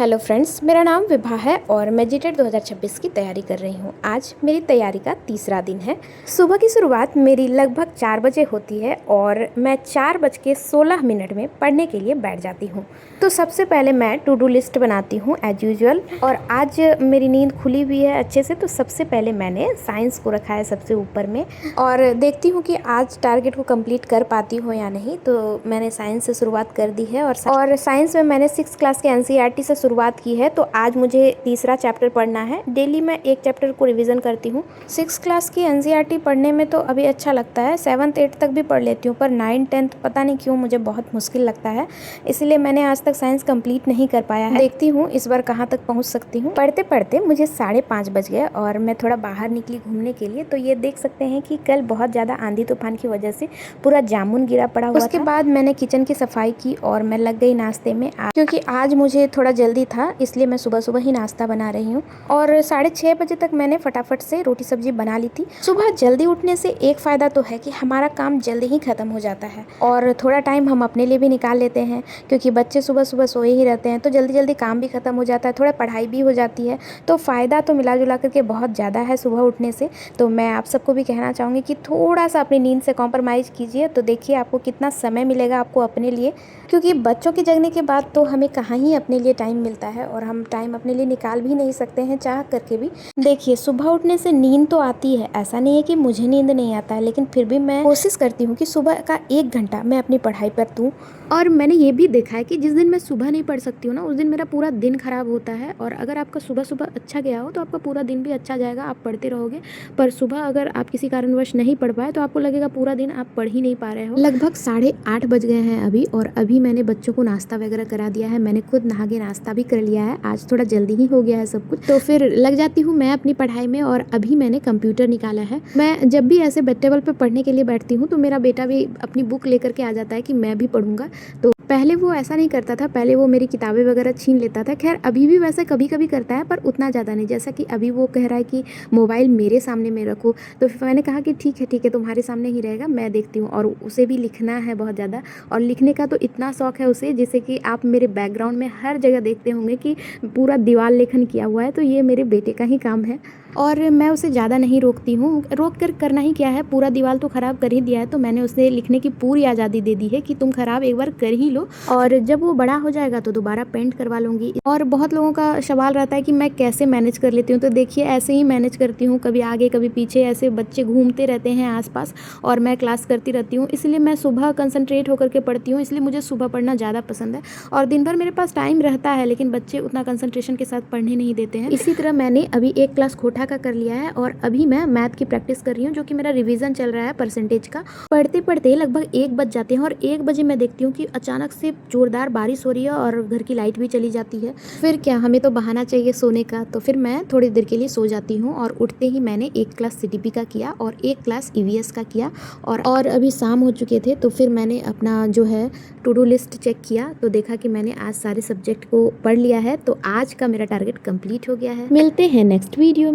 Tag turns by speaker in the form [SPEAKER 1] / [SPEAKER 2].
[SPEAKER 1] Hello friends, मेरा नाम विभा है और मैं जीटेट 2026 की तैयारी कर रही हूँ। आज मेरी तैयारी का तीसरा दिन है। सुबह की शुरुआत मेरी लगभग 4 बजे होती है और मैं 4:16 में पढ़ने के लिए बैठ जाती हूँ। तो सबसे पहले मैं टू डू लिस्ट बनाती हूँ एज यूजुअल। और आज मेरी नींद खुली हुई है अच्छे से, तो सबसे पहले मैंने साइंस को रखा है सबसे ऊपर में और देखती हूँ कि आज टारगेट को कंप्लीट कर पाती हूँ या नहीं। तो मैंने साइंस से शुरुआत कर दी है और साइंस में मैंने 6th क्लास के एनसीईआरटी से शुरुआत की है। तो आज मुझे तीसरा चैप्टर पढ़ना है। डेली मैं एक चैप्टर को रिवीजन करती हूँ। 6th क्लास की एनसीईआरटी पढ़ने में तो अभी अच्छा लगता है, 7th 8th तक भी पढ़ लेती हूँ, पर 9th 10th पता नहीं क्यों मुझे बहुत मुश्किल लगता है, इसलिए मैंने आज तक साइंस कंप्लीट नहीं कर पाया है। देखती हूँ इस बार कहाँ तक पहुँच सकती हूँ। पढ़ते पढ़ते मुझे 5:30 बज गए और मैं थोड़ा बाहर निकली घूमने के लिए। तो ये देख सकते हैं कि कल बहुत ज़्यादा आंधी तूफान की वजह से पूरा जामुन गिरा पड़ा हुआ था। उसके बाद मैंने किचन की सफाई की और मैं लग गई नाश्ते में। क्योंकि आज मुझे थोड़ा जल्दी था, इसलिए मैं सुबह सुबह ही नाश्ता बना रही हूँ और 6:30 बजे तक मैंने फटाफट से रोटी सब्जी बना ली थी। सुबह जल्दी उठने से एक फ़ायदा तो है कि हमारा काम जल्दी ही ख़त्म हो जाता है और थोड़ा टाइम हम अपने लिए भी निकाल लेते हैं, क्योंकि बच्चे सुबह सुबह सोए ही रहते हैं। तो जल्दी जल्दी काम भी ख़त्म हो जाता है, थोड़ा पढ़ाई भी हो जाती है। तो फ़ायदा तो मिला जुला करके बहुत ज़्यादा है सुबह उठने से। तो मैं आप सबको भी कहना चाहूँगी कि थोड़ा सा अपनी नींद से कॉम्प्रोमाइज़ कीजिए, तो देखिए आपको कितना समय मिलेगा आपको अपने लिए। क्योंकि बच्चों के जगने के बाद तो हमें कहाँ ही अपने लिए टाइम मिलता है और हम टाइम अपने लिए निकाल भी नहीं सकते हैं चाह करके भी। देखिए, सुबह उठने से नींद तो आती है, ऐसा नहीं है कि मुझे नींद नहीं आता है, लेकिन फिर भी मैं कोशिश करती हूँ कि सुबह का 1 घंटा मैं अपनी पढ़ाई पर दूँ। और मैंने ये भी देखा है कि जिस दिन मैं सुबह नहीं पढ़ सकती हूँ ना, उस दिन मेरा पूरा दिन खराब होता है। और अगर आपका सुबह सुबह अच्छा गया हो तो आपका पूरा दिन भी अच्छा जाएगा, आप पढ़ते रहोगे। पर सुबह अगर आप किसी कारणवश नहीं पढ़ पाए तो आपको लगेगा पूरा दिन आप पढ़ ही नहीं पा रहे हो। लगभग 8:30 बज गए हैं अभी और अभी मैंने बच्चों को नाश्ता वगैरह करा दिया है। मैंने खुद नहा के नाश्ता भी कर लिया है। आज थोड़ा जल्दी ही हो गया है सब कुछ, तो फिर लग जाती हूँ मैं अपनी पढ़ाई में। और अभी मैंने कंप्यूटर निकाला है। मैं जब भी ऐसे बेड टेबल पे पढ़ने के लिए बैठती हूँ तो मेरा बेटा भी अपनी बुक लेकर के आ जाता है कि मैं भी पढ़ूंगा। तो पहले वो ऐसा नहीं करता था, पहले वो मेरी किताबें वगैरह छीन लेता था। खैर अभी भी वैसे कभी कभी करता है, पर उतना ज़्यादा नहीं। जैसा कि अभी वो कह रहा है कि मोबाइल मेरे सामने में रखो, तो फिर मैंने कहा कि ठीक है तुम्हारे सामने ही रहेगा, मैं देखती हूँ। और उसे भी लिखना है बहुत ज़्यादा, और लिखने का तो इतना शौक है उसे, जैसे कि आप मेरे बैकग्राउंड में हर जगह देखते होंगे कि पूरा दीवार लेखन किया हुआ है। तो ये मेरे बेटे का ही काम है और मैं उसे ज़्यादा नहीं रोकती हूँ। रोक कर करना ही क्या है, पूरा दीवार तो ख़राब कर ही दिया है, तो मैंने उसे लिखने की पूरी आज़ादी दे दी है कि तुम ख़राब एक बार कर ही लो, और जब वो बड़ा हो जाएगा तो दोबारा पेंट करवा लूँगी। और बहुत लोगों का सवाल रहता है कि मैं कैसे मैनेज कर लेती हूँ, तो देखिए ऐसे ही मैनेज करती हूँ, कभी आगे कभी पीछे, ऐसे बच्चे घूमते रहते हैं आसपास और मैं क्लास करती रहती हूँ। इसलिए मैं सुबह कंसंट्रेट होकर के पढ़ती हूँ, इसलिए मुझे सुबह पढ़ना ज़्यादा पसंद है। और दिन भर मेरे पास टाइम रहता है, लेकिन बच्चे उतना कंसंट्रेशन के साथ पढ़ने नहीं देते हैं। इसी तरह मैंने अभी एक क्लास खोटा का कर लिया है और अभी मैं मैथ की प्रैक्टिस कर रही हूँ, जो कि मेरा रिवीजन चल रहा है परसेंटेज का। पढ़ते पढ़ते लगभग 1 बज जाते हैं और 1 बजे मैं देखती हूँ कि अचानक से जोरदार बारिश हो रही है और घर की लाइट भी चली जाती है। फिर क्या, हमें तो बहाना चाहिए सोने का, तो फिर मैं थोड़ी देर के लिए सो जाती हूँ। और उठते ही मैंने 1 क्लास सीटीपी का किया और 1 क्लास ईवीएस का किया। और अभी शाम हो चुके थे, तो फिर मैंने अपना जो है टू डू लिस्ट चेक किया, तो देखा कि मैंने आज सारे सब्जेक्ट को पढ़ लिया है। तो आज का मेरा टारगेट कंप्लीट हो गया है। मिलते हैं नेक्स्ट वीडियो।